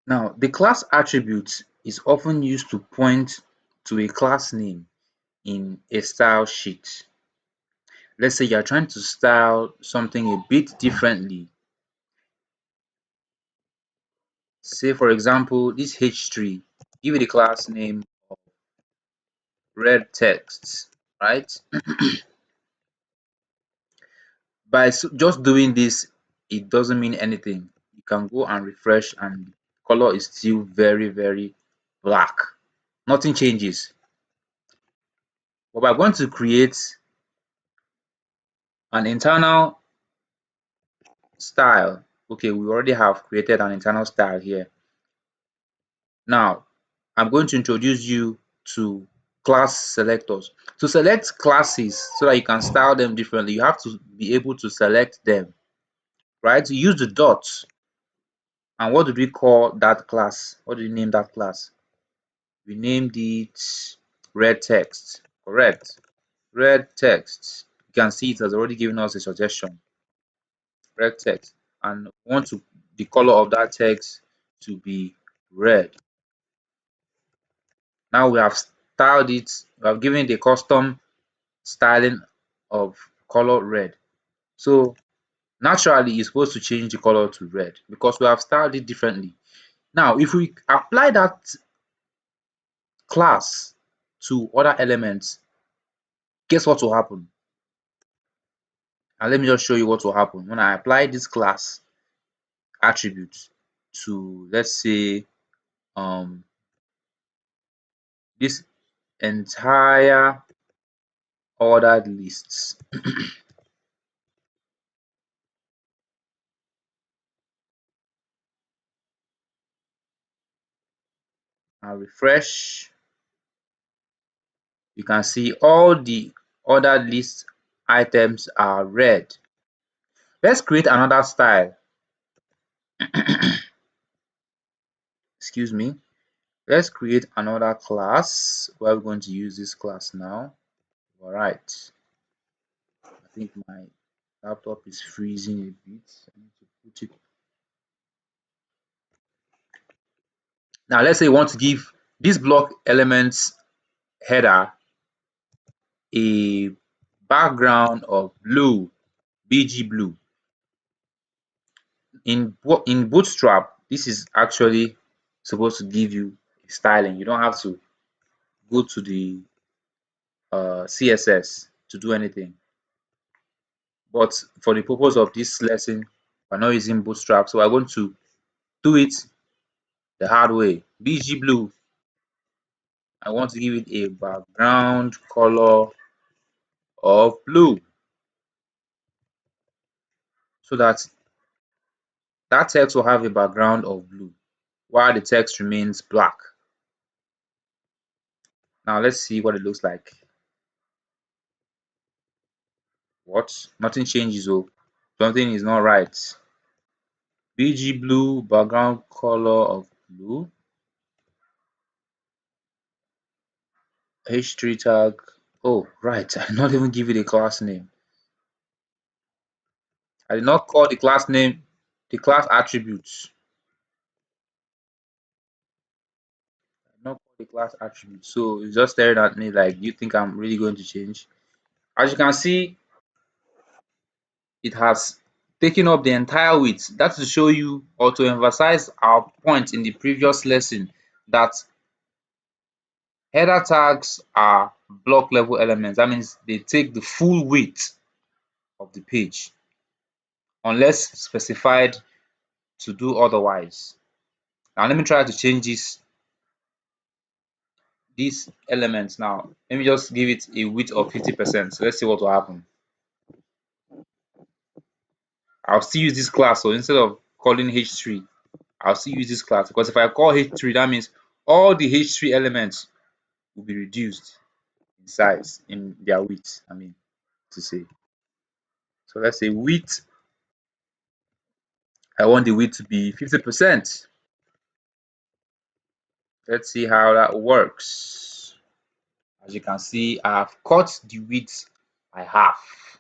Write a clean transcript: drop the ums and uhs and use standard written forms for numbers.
Now, the class attribute is often used to point to a class name in a style sheet. Let's say you're trying to style something a bit differently. Say, for example, this H3, give it a class name red text, right? By just doing this, it doesn't mean anything. You can go and refresh, and the color is still very, very black. Nothing changes. But we're going to create an internal style. Okay, we already have created an internal style here. Now, I'm going to introduce you to class selectors. To select classes so that you can style them differently, you have to be able to select them, right? You use the dots. And what did we call that class? What did we name that class? We named it red text, correct? Red text. You can see it has already given us a suggestion, red text. And we want the color of that text to be red. Now we have styled it, we have given it a custom styling of color red. So naturally it's supposed to change the color to red because we have styled it differently. Now if we apply that class to other elements, guess what will happen? And let me just show you what will happen when I apply this class attribute to, let's say, um this entire ordered lists. I refresh. You can see all the ordered list items are red. Let's create another style. Excuse me. Let's create another class. We're going to use this class now. All right. I think my laptop is freezing a bit. I need to put it. Now let's say you want to give this block elements header a background of blue, BG blue. In Bootstrap, this is actually supposed to give you styling. You don't have to go to the CSS to do anything. But for the purpose of this lesson, we're not using Bootstrap, so we're going to do it the hard way. BG blue, I want to give it a background color of blue so that that text will have a background of blue while the text remains black. Now let's see what it looks like. What? Nothing changes, oh. Something is not right. BG blue, background color of blue. H3 tag. Oh, right. I did not even give it a class name. I did not call the class name the class attributes. I did not call the class attributes. So it's just staring at me like, you think I'm really going to change? As you can see, it has taken up the entire width. That's to show you or to emphasize our point in the previous lesson that header tags are block level elements. That means they take the full width of the page unless specified to do otherwise. Now let me try to change these elements now. Let me just give it a width of 50%. So let's see what will happen. I'll still use this class. So instead of calling H3, I'll still use this class because if I call H3, that means all the H3 elements will be reduced in size, in their width, I mean to say. So let's say width, I want the width to be 50%. Let's see how that works. As you can see, I have cut the width by half.